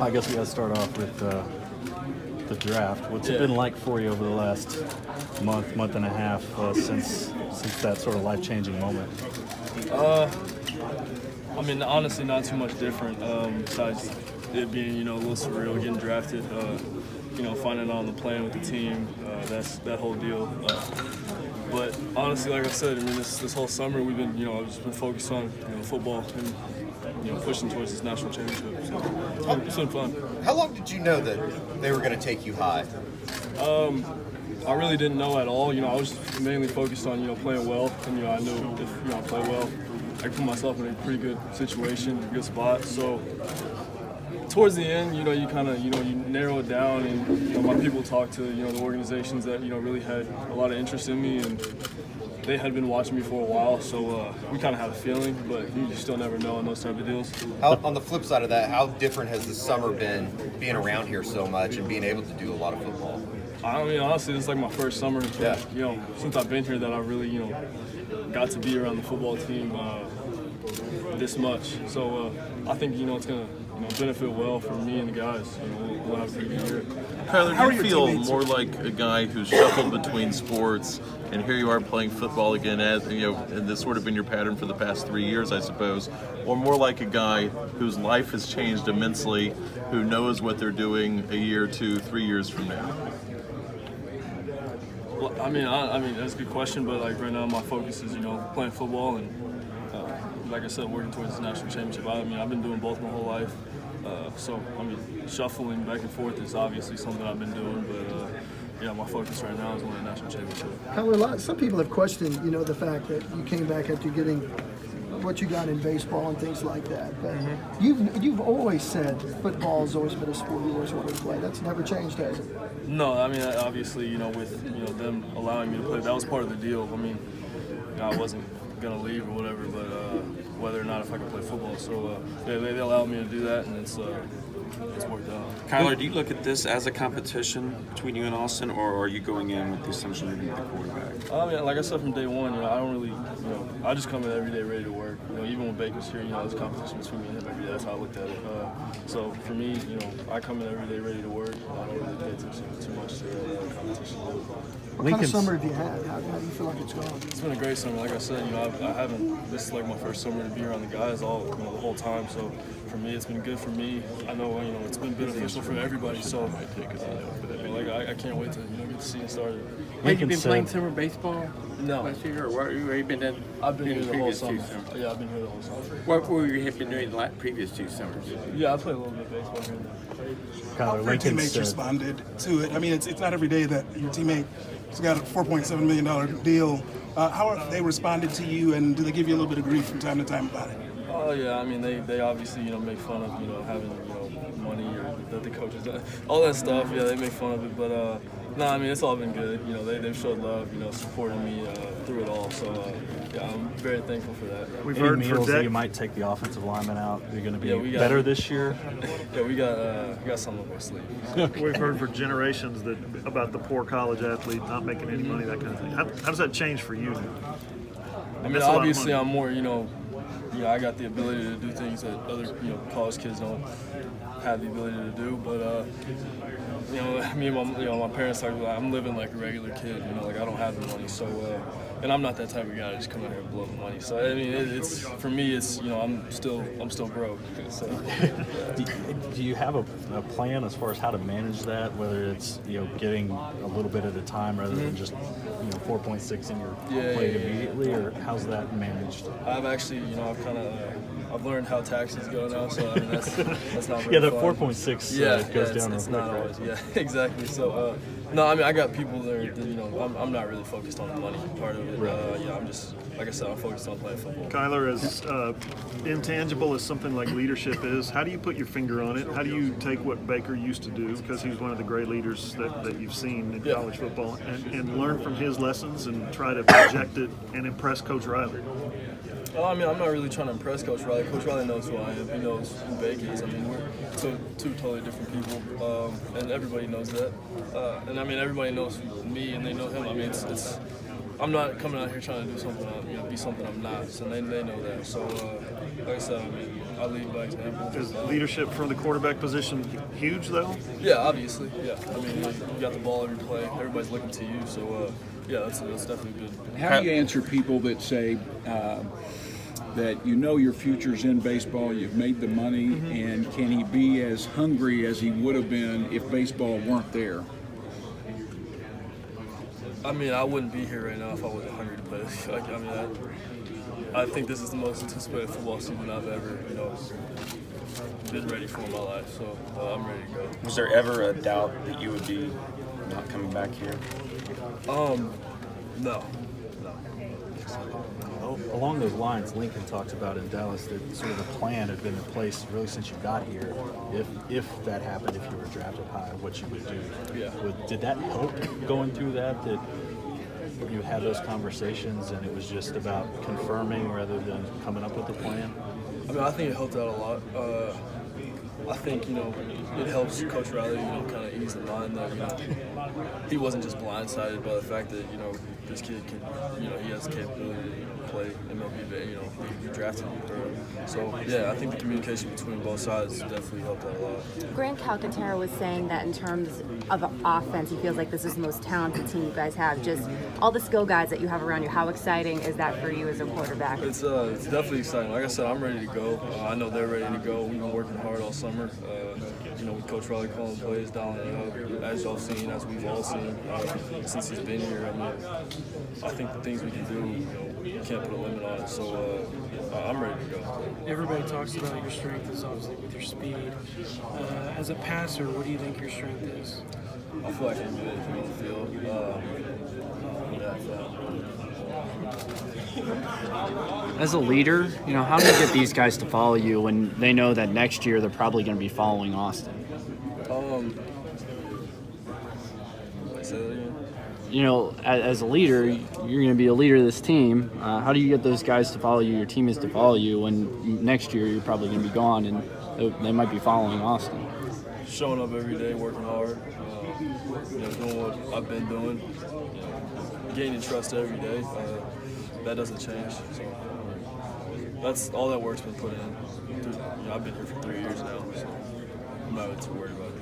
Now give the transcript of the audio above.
I guess we got to start off with the draft. What's it been like for you over the last month and a half since that sort of life-changing moment? I mean, honestly, not too much different. Besides it being, a little surreal, getting drafted, finding out on the plane with the team, that whole deal. But honestly, like I said, I mean, this whole summer we've been, I've just been focused on, football and, pushing towards this national championship. So it's been fun. How long did you know that they were going to take you high? I really didn't know at all. I was mainly focused on, playing well, and I knew if I play well, I could put myself in a pretty good situation, a good spot. So towards the end, you kind of, you narrow it down, and my people talk to, the organizations that, really had a lot of interest in me, and they had been watching me for a while, so we kind of had a feeling, but you still never know in those type of deals. On the flip side of that, how different has the summer been being around here so much and being able to do a lot of football? I mean, honestly, it's like my first summer, since I've been here that I really, got to be around the football team this much. So I think, it's going to benefit well for me and the guys. We'll have a pretty good year. Kyler, do you feel more like a guy who's shuffled between sports, and here you are playing football again, and this sort of been your pattern for the past 3 years, I suppose, or more like a guy whose life has changed immensely, who knows what they're doing a year, 2, 3 years from now? Well, I mean, that's a good question, but like right now, my focus is playing football and like I said, working towards the national championship. I've been doing both my whole life, so shuffling back and forth is obviously something I've been doing, but my focus right now is on the national championship. Kyler, some people have questioned, the fact that you came back after getting what you got in baseball and things like that. But you've always said football has always been a sport you always wanted to play. That's never changed, has it? No, I mean, obviously, with them allowing me to play, that was part of the deal. I mean, I wasn't gonna leave or whatever, but whether or not if I could play football. So they allowed me to do that, and it's worked out. Kyler, do you look at this as a competition between you and Austin, or are you going in with the assumption you're going to be the quarterback? I mean, like I said from day one, I don't really, I just come in every day ready to work. Even when Baker's here, there's competition between me and him every day. That's how I looked at it. So for me, I come in every day ready to work. I don't really pay attention too much to competition. What kind of summer have you had? How do you feel like it's gone? It's been a great summer. Like I said, I haven't. This is like my first summer to be around the guys the whole time. So for me, it's been good for me. I know it's been beneficial for everybody. So I can't wait to get to see it started. Have you been playing summer baseball last year, or where have you been in? I've been here the whole summer. Yeah, I've been here the whole summer. What were you been doing the previous 2 summers? Yeah, I played a little bit of baseball here and there. How have your teammates responded to it? I mean, it's not every day that your teammate has got a $4.7 million deal. How have they responded to you, and do they give you a little bit of grief from time to time about it? Oh yeah, I mean they obviously make fun of having money or that the coaches all that stuff. Yeah, they make fun of it, but no, I mean it's all been good. They've showed love, supporting me through it all. So yeah, I'm very thankful for that. We've heard meals that you might take the offensive lineman out. You're going to be better this year. Yeah, we got some of our sleeve. We've heard for generations about the poor college athlete not making any money, that kind of thing. How does that change for you? I mean, obviously I'm more, I got the ability to do things that other, college kids don't have the ability to do. But, me and my parents talk about, I'm living like a regular kid. I don't have the money. So, and I'm not that type of guy to just come out here and blow the money. So, I mean, it's for me, it's I'm still broke. So, do you have a plan as far as how to manage that? Whether it's getting a little bit at a time rather than just 4.6 in your plate immediately, or how's that managed? I've actually, I've learned how taxes go now, so I mean that's not really that fun. 4.6 goes down. It's not always, exactly. So no, I mean I got people that I'm not really focused on the money part of it. Right. I'm just, like I said, I'm focused on playing football. Kyler, as intangible as something like leadership is, how do you put your finger on it? How do you take what Baker used to do, because he was one of the great leaders that you've seen in college football, and learn from his lessons and try to project it and impress Coach Riley? I mean, I'm not really trying to impress Coach Riley. Coach Riley knows who I am. He knows who Baker is. I mean, we're two totally different people, and everybody knows that. And I mean, everybody knows me, and they know him. I mean, I'm not coming out here trying to do something, be something I'm not. So they know that. So like I said, I mean, I lead by example. Is leadership from the quarterback position huge, though? Yeah, obviously. Yeah, I mean, you got the ball every play. Everybody's looking to you, so yeah, that's definitely good. How do you answer people that say that you know your future's in baseball, you've made the money, and can he be as hungry as he would have been if baseball weren't there? I mean, I wouldn't be here right now if I wasn't hungry to play. Like, I mean, I think this is the most anticipated football season I've ever, been ready for in my life. So I'm ready to go. Was there ever a doubt that you would be not coming back here? No. Along those lines, Lincoln talked about in Dallas that sort of the plan had been in place really since you got here. If that happened, if you were drafted high, what you would do. Yeah. Did that help going through that you had those conversations and it was just about confirming rather than coming up with a plan? I mean, I think it helped out a lot. I think, it helps Coach Riley, kind of ease the mind that, he wasn't just blindsided by the fact that, this kid can, he has the capability to play MLB, be drafted. So, yeah, I think the communication between both sides definitely helped out a lot. Grant Calcaterra was saying that in terms of offense, he feels like this is the most talented team you guys have. Just all the skill guys that you have around you, how exciting is that for you as a quarterback? It's definitely exciting. Like I said, I'm ready to go. I know they're ready to go. We've been working hard all summer. With Coach Riley calling plays down and up, as y'all seen, as we've all seen since he's been here. I mean, I think the things we can do, you can't put a limit on it. So I'm ready to go. Everybody talks about your strength is obviously with your speed. As a passer, what do you think your strength is? I feel like I can do anything on the field. As a leader, how do you get these guys to follow you when they know that next year they're probably going to be following Austin? Say that again? As a leader, you're going to be a leader of this team. How do you get those guys to follow you, your teammates to follow you, when next year you're probably going to be gone and they might be following Austin? Showing up every day, working hard, doing what I've been doing, gaining trust every day. That doesn't change. So that's all that work's been put in. I've been here for 3 years now, so I'm not too worried about it.